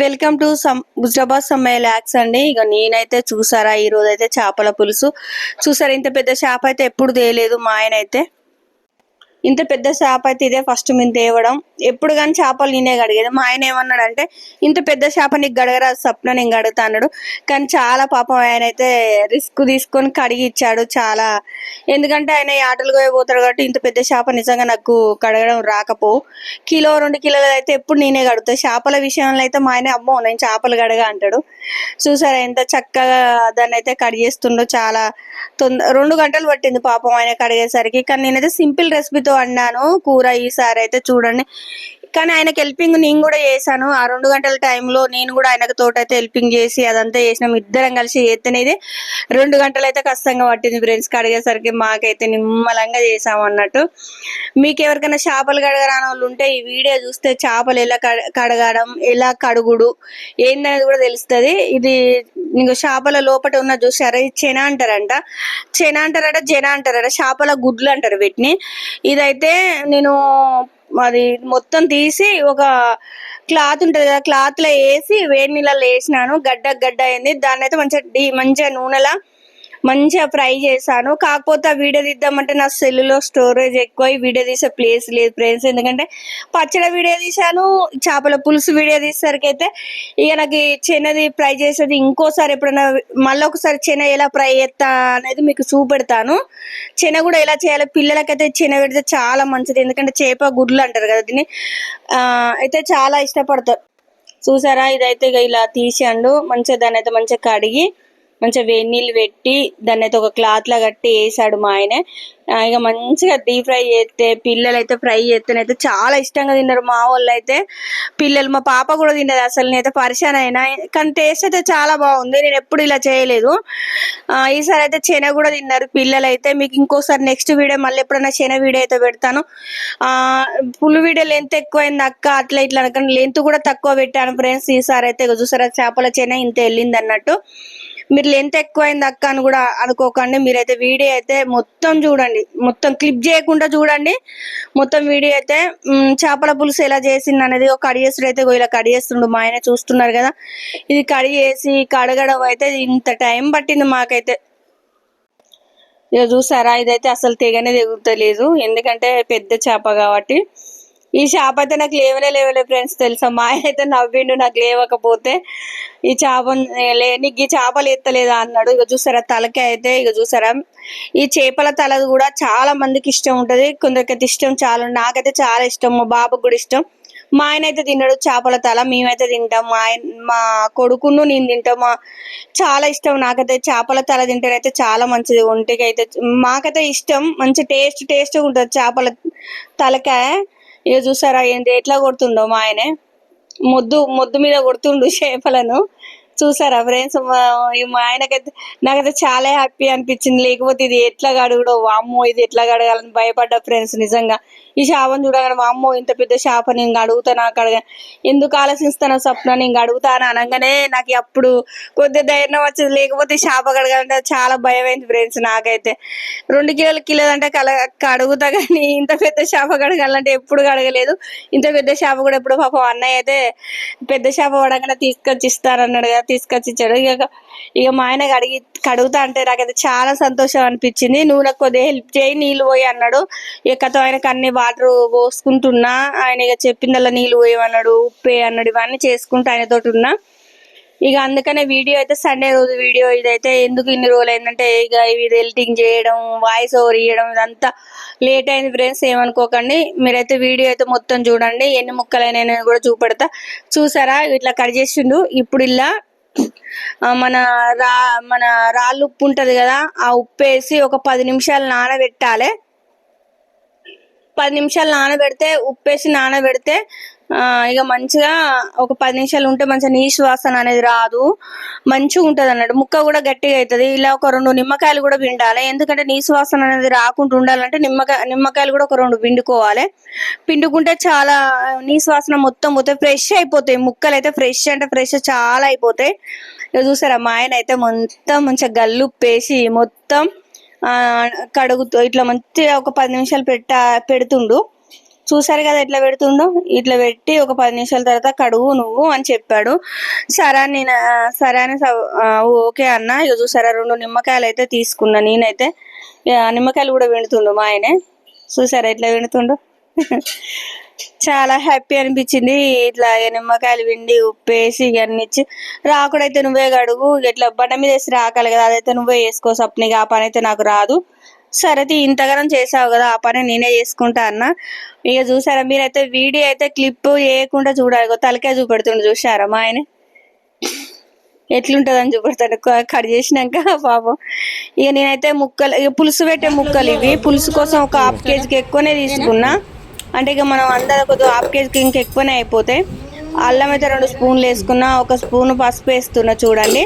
Welcome to Huzurabad Sammaiah lakhs అండి. ఇక నేనైతే చూసారా ఈ రోజు అయితే చేపల పులుసు చూసారా. ఇంత పెద్ద చేప అయితే ఎప్పుడు తేలేదు మా ఆయన అయితే. ఇంత పెద్ద చేప అయితే ఇదే ఫస్ట్ మేము తేవడం. ఎప్పుడు కానీ చేపలు నేనే కడిగేది. మా ఆయన ఏమన్నాడంటే ఇంత పెద్ద చేప నీకు గడగరాదు సప్న, నేను గడుగుతా అన్నాడు. కానీ చాలా పాపం ఆయన అయితే రిస్క్ తీసుకొని కడిగి ఇచ్చాడు చాలా. ఎందుకంటే ఆయన ఈ ఆటలు పోతాడు కాబట్టి ఇంత పెద్ద చేప నిజంగా నాకు కడగడం రాకపోవు. కిలో 2 కిలోలు అయితే ఎప్పుడు నేనే కడుగుతా. చేపల విషయంలో అయితే మా ఆయన అమ్మో నేను చేపలు కడగా అంటాడు. చూసారా ఎంత చక్కగా దాన్ని అయితే కడిగేస్తుండో. చాలా 2 గంటలు పట్టింది పాపం ఆయన కడిగేసరికి. కానీ నేనైతే సింపుల్ రెసిపీతో వండాను కూర ఈసారి అయితే చూడండి. కానీ ఆయనకి హెల్పింగ్ నేను కూడా చేశాను. ఆ 2 గంటల టైంలో నేను కూడా ఆయనకు తోటైతే హెల్పింగ్ చేసి అదంతా చేసినాం. ఇద్దరం కలిసి చేస్తేనేది 2 గంటలు అయితే కష్టంగా పట్టింది ఫ్రెండ్స్ కడిగేసరికి. మాకైతే నిమ్మలంగా చేసాం అన్నట్టు. మీకు ఎవరికైనా చేపలు కడగరాని వాళ్ళు ఉంటే ఈ వీడియో చూస్తే చేపలు ఎలా కడగడం, ఎలా కడుగుడు ఏందనేది కూడా తెలుస్తుంది. ఇది ఇంకో చేపల లోపల ఉన్న చూసారా, ఇది చెన అంటారంట. చెన అంటారట, జన అంటారట, చేపల గుడ్లు అంటారు వీటిని. ఇదైతే నేను మరి మొత్తం తీసి ఒక క్లాత్ ఉంటది కదా, క్లాత్ లో వేసి వేడి నీళ్ళలో వేసినాను. గడ్డ అయింది. దాన్ని అయితే మంచిగా నూనెలా మంచిగా ఫ్రై చేశాను. కాకపోతే ఆ వీడియో తీద్దామంటే నా సెల్లులో స్టోరేజ్ ఎక్కువ, వీడియో తీసే ప్లేస్ లేదు ఫ్రెండ్స్. ఎందుకంటే పచ్చడి వీడియో తీసాను, చేపల పులుసు వీడియో తీసేసరికి అయితే ఇక నాకు చెనది ఫ్రై చేసేది ఇంకోసారి ఎప్పుడైనా మళ్ళీ ఒకసారి చెన ఎలా ఫ్రై చేస్తా అనేది మీకు చూపెడతాను. చెన కూడా ఎలా చేయాలి, పిల్లలకైతే చెన పెడితే చాలా మంచిది. ఎందుకంటే చేప గుడ్లు అంటారు కదా దీన్ని. అయితే చాలా ఇష్టపడతారు. చూసారా ఇదైతే ఇక ఇలా తీసాడు. మంచిగా దాన్ని అయితే మంచిగా కడిగి మంచిగా వేడి నీళ్ళు పెట్టి దాన్ని అయితే ఒక క్లాత్ లా కట్టి వేసాడు మా ఆయన. ఇక మంచిగా డీప్ ఫ్రై చేస్తే పిల్లలు అయితే ఫ్రై చేస్తేనైతే చాలా ఇష్టంగా తిన్నారు. మా వాళ్ళు అయితే పిల్లలు, మా పాప కూడా తిన్నది. అసలు నేనైతే పరిశాన్ అయినా. కానీ టేస్ట్ అయితే చాలా బాగుంది. నేను ఎప్పుడు ఇలా చేయలేదు. ఈసారి అయితే చెన కూడా తిన్నారు పిల్లలు అయితే. మీకు ఇంకోసారి నెక్స్ట్ వీడియో మళ్ళీ ఎప్పుడైనా చెన వీడియో అయితే పెడతాను. ఫుల్ వీడియో లెంత్ ఎక్కువైంది అక్క అట్లా ఇట్లా అనుకోండి, లెంత్ కూడా తక్కువ పెట్టాను ఫ్రెండ్స్. ఈసారి అయితే చూసారా చేపల చెన ఇంత వెళ్ళింది అన్నట్టు. మీరు లెంత్ ఎక్కువైంది అక్క అని కూడా అనుకోకండి. మీరైతే వీడియో అయితే మొత్తం చూడండి, మొత్తం క్లిప్ చేయకుండా చూడండి. మొత్తం వీడియో అయితే చేపల పులుసు ఎలా చేసింది అనేది ఒక కడిగేసుడు అయితే ఇలా కడిగేస్తుండు మా ఆయన చూస్తున్నారు కదా. ఇది కడిగేసి కడగడం అయితే ఇంత టైం పట్టింది మాకైతే. ఇక చూసారా ఇదైతే అసలు తెగనే తెగుతలేదు, ఎందుకంటే పెద్ద చేప కాబట్టి. ఈ చేప అయితే నాకు లేవలే ఫ్రెండ్స్ తెలుసా. మా ఆయన అయితే నవ్విండు నాకు లేవకపోతే. ఈ చేప నీకు ఈ చేపలు ఎత్తలేదా అన్నాడు. ఇక చూసారా తలకాయ అయితే, ఇక చూసారా ఈ చేపల తలది కూడా చాలా మందికి ఇష్టం ఉంటది, కొందరికైతే ఇష్టం చాలా. నాకైతే చాలా ఇష్టం, మా బాబుకు కూడా ఇష్టం. మా ఆయన అయితే తిన్నాడు చేపల తల, మేమైతే తింటాం. మా కొడుకును నేను తింటాం. చాలా ఇష్టం నాకైతే చేపల తల తింటేనైతే చాలా మంచిది ఒంటికి అయితే. మాకైతే ఇష్టం, మంచి టేస్ట్ ఉంటుంది చేపల తలకాయ. ఇక చూసారా ఏంటి ఎట్లా కొడుతుండో మా ఆయనే, మొద్దు మీద కొడుతుండు చేపలను. చూసారా ఫ్రెండ్స్. మా ఆయనకైతే నాకైతే చాలా హ్యాపీ అనిపించింది. లేకపోతే ఇది ఎట్లా కడుగుడో, వామ్మో ఇది ఎట్లా కడగాలని భయపడ్డా ఫ్రెండ్స్ నిజంగా. ఈ చేపను చూడగానే వామ్మో ఇంత పెద్ద చేప నేను కడుగుతాను కడగా, ఎందుకు ఆలోచిస్తాను సప్న నేను కడుగుతాను అనగానే నాకు అప్పుడు కొద్దిగా ధైర్యం వచ్చేది. లేకపోతే చేప కడగాలంటే చాలా భయం అయింది ఫ్రెండ్స్ నాకైతే. 2 కిలోలు అంటే కడుగుతా కానీ ఇంత పెద్ద చేప కడగాలంటే ఎప్పుడు కడగలేదు. ఇంత పెద్ద చేప కూడా ఎప్పుడు పాపం అన్నయ్య అయితే పెద్ద చేప పడగానే తీసుకొచ్చి ఇస్తారన్నాడు కదా, తీసుకొచ్చి ఇచ్చాడు. ఇక మా ఆయన కడుగుతా అంటే నాకైతే చాలా సంతోషం అనిపించింది. నువ్వు నాకు కొద్దిగా హెల్ప్ చేయి, నీళ్ళు పోయి అన్నాడు. ఇక ఆయనకు అన్ని వాటర్ పోసుకుంటున్నా. ఆయన ఇక చెప్పిందల్లా నీళ్ళు పోయమన్నాడు, ఉప్పే అన్నాడు. ఇవన్నీ చేసుకుంటూ ఆయనతోటి ఉన్నా. ఇక అందుకనే వీడియో అయితే సండే రోజు వీడియో ఇదైతే ఎందుకు ఇన్ని రోజులు అయిందంటే ఇక ఇది ఎడిటింగ్ చేయడం, వాయిస్ ఓవర్ ఇవ్వడం ఇదంతా లేట్ అయింది ఫ్రెండ్స్, ఏమనుకోకండి. మీరైతే వీడియో అయితే మొత్తం చూడండి, ఎన్ని ముక్కలైనా కూడా చూపెడతా. చూసారా ఇట్లా కట్ చేసిండు. ఇప్పుడు ఇలా మన రాళ్ళు ఉప్పు ఉంటది కదా, ఆ ఉప్పు వేసి ఒక 10 నిమిషాలు నానబెట్టాలి. 10 నిమిషాలు నానబెడితే ఉప్పేసి నానబెడితే ఇక మంచిగా ఒక 10 నిమిషాలు ఉంటే మంచిగా నీసు వాసన అనేది రాదు, మంచిగా ఉంటుంది అన్నట్టు. ముక్క కూడా గట్టిగా అవుతుంది. ఇలా ఒక 2 నిమ్మకాయలు కూడా పిండాలి. ఎందుకంటే నీసు వాసన అనేది రాకుండా ఉండాలంటే నిమ్మకాయలు కూడా ఒక 2 పిండుకోవాలి. పిండుకుంటే చాలా నీసు వాసన మొత్తం పోతాయి, ఫ్రెష్ అయిపోతాయి ముక్కలు అయితే. ఫ్రెష్ అంటే ఫ్రెష్ చాలా అయిపోతాయి. ఇక చూసారా మా ఆయన అయితే మొత్తం మంచిగా గల్లుప్పేసి మొత్తం కడుగుతూ ఇట్లా మంచిగా ఒక 10 నిమిషాలు పెడుతుండు. చూసారు కదా ఎట్లా పెడుతుండో, ఇట్లా పెట్టి ఒక 10 నిమిషాల తర్వాత కడుగు నువ్వు అని చెప్పాడు. సరే అని నేను సరే అని ఓకే అన్న. ఇక చూసారా 2 నిమ్మకాయలు అయితే తీసుకున్నా నేనైతే. నిమ్మకాయలు కూడా విండుతుండు మా ఆయనే. చూసారా ఎట్లా విండుతుండో. చాలా హ్యాపీ అనిపించింది. ఇట్లా నిమ్మకాయలు విండి ఉప్పేసి ఇవన్నీ ఇచ్చి రాకుడైతే నువ్వే కడుగు, ఇట్లా బండ మీద వేసి రాకాలి కదా, అదైతే నువ్వే చేసుకో సప్నికి, ఆ పని అయితే నాకు రాదు. సరే ఇంతగానం చేసావు కదా, ఆ పని నేనే చేసుకుంటా అన్న. ఇక చూసారా మీరైతే వీడియో అయితే క్లిప్ వేయకుండా చూడాలి. తలకాయ చూపెడుతుండు చూసారా మా ఆయన ఎట్లుంటదని చూపెడతాడు కట్ చేసినాక పాపం. ఇక నేనైతే ముక్కలు, ఇక పులుసు పెట్టే ముక్కలు ఇవి. పులుసు కోసం ఒక 1/2 కేజీకి ఎక్కువనే తీసుకున్నా. అంటే ఇక మనం అందరూ కొద్దిగా 1/2 కేజీకి ఇంకా ఎక్కువనే అయిపోతాయి. అల్లం అయితే 2 స్పూన్లు వేసుకున్నా, 1 స్పూన్ పసుపు వేస్తున్నా చూడండి.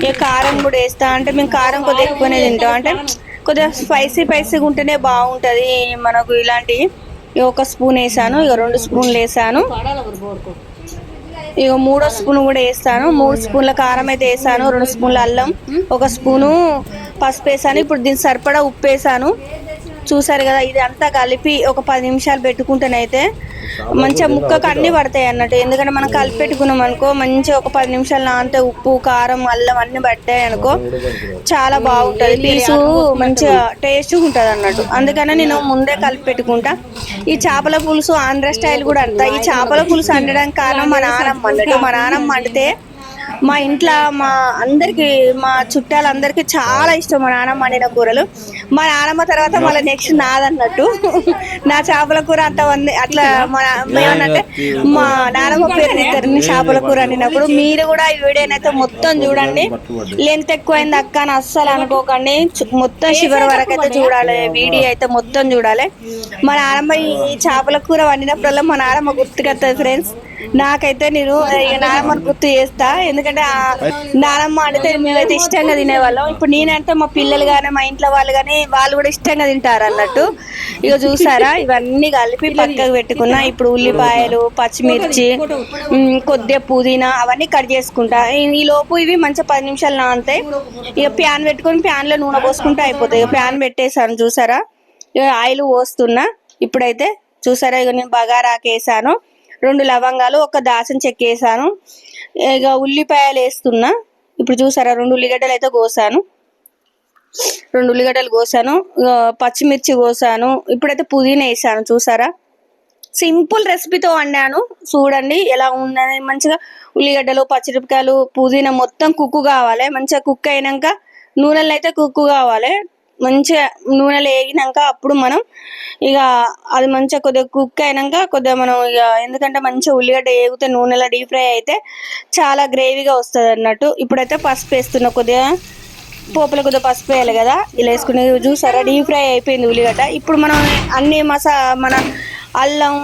ఇక కారం కూడా వేస్తా. అంటే మేము కారం కొద్దిగా ఎక్కువనే తింటాం, అంటే కొద్దిగా స్పైసీగా ఉంటేనే బాగుంటుంది మనకు. ఇలాంటి 1 స్పూన్ వేసాను, ఇక 2 స్పూన్లు వేసాను, ఇక 3వ స్పూన్ కూడా వేస్తాను. 3 స్పూన్ల కారం అయితే వేసాను, 2 స్పూన్ల అల్లం, 1 స్పూను పసుపు వేసాను. ఇప్పుడు దీనికి సరిపడా ఉప్పు వేసాను. చూసారు కదా, ఇది అంతా కలిపి ఒక 10 నిమిషాలు పెట్టుకుంటేనైతే మంచిగా ముక్కకు అన్ని పడతాయి అన్నట్టు. ఎందుకంటే మనం కలిపి పెట్టుకున్నాం అనుకో, మంచిగా ఒక 10 నిమిషాలు నానితే ఉప్పు కారం అల్లం అన్ని పట్టాయి అనుకో చాలా బాగుంటుంది. పీసు మంచిగా టేస్ట్ ఉంటుంది అన్నట్టు. అందుకనే నేను ముందే కలిపి పెట్టుకుంటా. ఈ చేపల పులుసు ఆంధ్ర స్టైల్ కూడా అంట. ఈ చేపల పులుసు వండడానికి కారణం మా నానమ్మ అన్నట్టు. మా నానమ్మ వండితే మా ఇంట్లో మా చుట్టాలందరికీ చాలా ఇష్టం మా నానమ్మ వండిన కూరలు. మా నానమ్మ తర్వాత మళ్ళీ నెక్స్ట్ నాదన్నట్టు. నా చేపల కూర అట్లా ఏమన్నంటే మా నానమ్మ పేరు ఇస్తారు చేపల కూర వండినప్పుడు. మీరు కూడా ఈ వీడియోనైతే మొత్తం చూడండి. లెంత్ ఎక్కువైంది అక్క అని అస్సలు అనుకోకండి. మొత్తం చివరి వరకు అయితే చూడాలి, వీడియో అయితే మొత్తం చూడాలి. మా నానమ్మ ఈ చేపల కూర వండినప్పుడల్లా మా నానమ్మ గుర్తుకొస్తుంది ఫ్రెండ్స్. నాకైతే నేను నానమ్మని గుర్తు చేస్తా. ఎందుకంటే నానమ్మ అంటే మేమైతే ఇష్టంగా తినేవాళ్ళం. ఇప్పుడు నేనంటే మా పిల్లలు కానీ మా ఇంట్లో వాళ్ళు కానీ వాళ్ళు కూడా ఇష్టంగా తింటారు అన్నట్టు. ఇక చూసారా ఇవన్నీ కలిపి పక్కకు పెట్టుకున్నా. ఇప్పుడు ఉల్లిపాయలు, పచ్చిమిర్చి, కొద్దిగా పుదీనా అవన్నీ కట్ చేసుకుంటా. ఈ లోపు ఇవి మంచిగా 10 నిమిషాలు నానుతాయి. ఇక ప్యాన్ పెట్టుకొని ప్యాన్లో నూనె పోసుకుంటే అయిపోతాయి. ఇక ప్యాన్ పెట్టేసాను చూసారా. ఇక ఆయిల్ పోస్తున్నా. ఇప్పుడైతే చూసారా, ఇక నేను బగారాకు వేసాను, 2 లవంగాలు, 1 దాల్చిన చెక్క వేసాను. ఇక ఉల్లిపాయలు వేస్తున్నా. ఇప్పుడు చూసారా 2 ఉల్లిగడ్డలు అయితే కోసాను, 2 ఉల్లిగడ్డలు కోసాను, పచ్చిమిర్చి కోసాను. ఇప్పుడైతే పుదీనా వేసాను. చూసారా సింపుల్ రెసిపీతో వండాను. చూడండి ఎలా ఉన్నది. మంచిగా ఉల్లిగడ్డలు, పచ్చిమిరపకాయలు, పుదీనా మొత్తం కుక్ కావాలి. మంచిగా కుక్ అయినాక నూనెలో అయితే కుక్ కావాలి. మంచిగా నూనెలో వేగినాక అప్పుడు మనం ఇక అది మంచిగా కొద్దిగా కుక్ అయినాక కొద్దిగా మనం ఇక, ఎందుకంటే మంచిగా ఉల్లిగడ్డ వేగితే నూనెలో డీప్ ఫ్రై అయితే చాలా గ్రేవీగా వస్తుంది అన్నట్టు. ఇప్పుడైతే పసుపు వేస్తున్నా. కొద్దిగా పోపులో కొద్దిగా పసుపు వేయాలి కదా, ఇలా వేసుకునే చూసారా డీప్ ఫ్రై అయిపోయింది ఉల్లిగడ్డ. ఇప్పుడు మనం అన్ని మన అల్లం,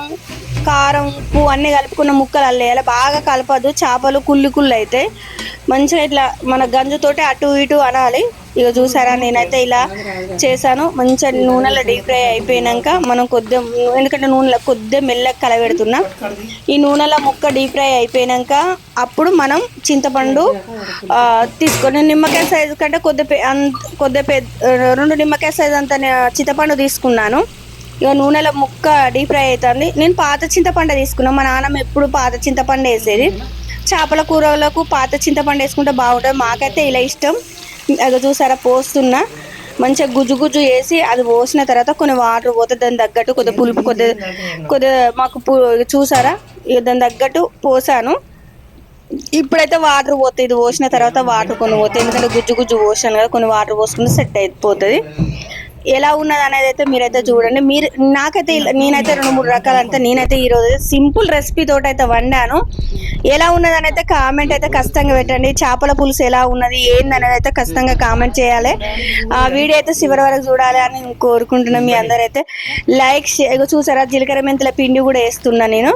కారం, ఉప్పు అన్నీ కలుపుకున్న ముక్కలు అల్లేయాలి. బాగా కలపదు, చేపలు కుళ్ళు అయితే. మంచిగా ఇట్లా మన గంజుతోటి అటు ఇటు అనాలి. ఇక చూసారా నేనైతే ఇలా చేశాను. మంచిగా నూనెలో డీప్ ఫ్రై అయిపోయినాక మనం కొద్దిగా, ఎందుకంటే నూనెలో కొద్దిగా మెల్లగా కలబెడుతున్నా. ఈ నూనెలో ముక్క డీప్ ఫ్రై అయిపోయినాక అప్పుడు మనం చింతపండు తీసుకొని, నిమ్మకాయ సైజు కంటే కొద్దిగా 2 నిమ్మకాయ సైజు అంత చింతపండు తీసుకున్నాను. ఇక నూనెలో ముక్క డీప్ ఫ్రై అవుతుంది. నేను పాత చింతపండు తీసుకున్నాను. మా నాన్నమ్మ ఎప్పుడు పాత చింతపండు వేసేది. చేపల కూరలకు పాత చింతపండు వేసుకుంటే బాగుంటుంది. మాకైతే ఇలా ఇష్టం. అది చూసారా పోస్తున్నా. మంచిగా గుజ్జు వేసి అది పోసిన తర్వాత కొన్ని వాటర్ పోతుంది. దాని తగ్గట్టు కొద్దిగా పులుపు కొద్దిగా మాకు చూసారా ఇక దాని తగ్గట్టు పోసాను. ఇప్పుడైతే వాటర్ పోతాయి. ఇది పోసిన తర్వాత వాటర్ కొన్ని పోతాయి. ఎందుకంటే గుజ్జు పోసాను కదా, కొన్ని వాటర్ పోసుకుంటే సెట్ అయిపోతుంది. ఎలా ఉన్నది అనేది అయితే మీరైతే చూడండి. నాకైతే నేనైతే 2-3 రకాలంతా నేనైతే ఈరోజు సింపుల్ రెసిపీ తోటి అయితే వండాను. ఎలా ఉన్నది అని అయితే కామెంట్ అయితే ఖచ్చితంగా పెట్టండి. చేపల పులుసు ఎలా ఉన్నది ఏంది అనేది అయితే ఖచ్చితంగా కామెంట్ చేయాలి. ఆ వీడియో అయితే చివరి వరకు చూడాలి అని కోరుకుంటున్నాను. మీ అందరైతే లైక్ చూసారా జీలకర్ర మెంతుల పిండి కూడా వేస్తున్నా. నేను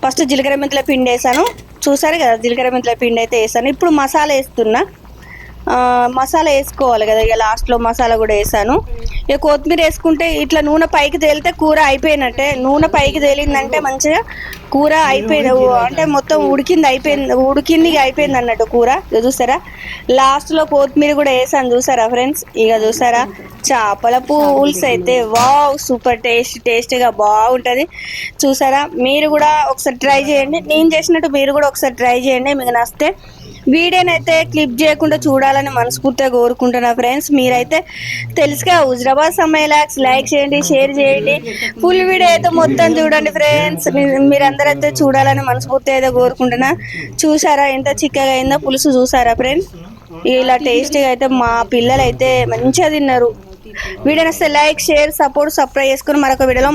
ఫస్ట్ జీలకర్ర మెంతుల పిండి వేసాను. చూసారు కదా జీలకర్ర మెంతుల పిండి అయితే వేసాను. ఇప్పుడు మసాలా వేస్తున్నా. మసాలా వేసుకోవాలి కదా, ఇక లాస్ట్లో మసాలా కూడా వేసాను. ఇక కొత్తిమీర వేసుకుంటే ఇట్లా నూనె పైకి తేలితే కూర అయిపోయినట్టే. నూనె పైకి తేలిందంటే మంచిగా కూర అయిపోయింది, అంటే మొత్తం ఉడికింది ఇక అయిపోయింది అన్నట్టు కూర. ఇక చూసారా లాస్ట్లో కొత్తిమీర కూడా వేసాను చూసారా ఫ్రెండ్స్. ఇక చూసారా చేపల పులుసు అయితే వావ్ సూపర్ టేస్టీగా బాగుంటుంది. చూసారా మీరు కూడా ఒకసారి ట్రై చేయండి, నేను చేసినట్టు మీరు కూడా ఒకసారి ట్రై చేయండి. మీకు నచ్చితే వీడియోనైతే క్లిప్ చేయకుండా చూడాలని మనస్ఫూర్తిగా కోరుకుంటున్నా ఫ్రెండ్స్. మీరైతే తెలుసుగా హుజరాబాద్ సమ్మర్ లాక్స్ లైక్ చేయండి, షేర్ చేయండి, ఫుల్ వీడియో అయితే మొత్తం చూడండి ఫ్రెండ్స్. మీరందరూ అయితే చూడాలని మనస్ఫూర్తిగా అయితే కోరుకుంటున్నా. చూసారా ఎంత చిక్కగా అయిందో పులుసు, చూసారా ఫ్రెండ్స్. ఇలా టేస్టీగా అయితే మా పిల్లలు అయితే మంచిగా తిన్నారు. వీడియో నచ్చితే లైక్ షేర్ సపోర్ట్ సబ్స్క్రైబ్ చేసుకుని మరొక వీడియోలో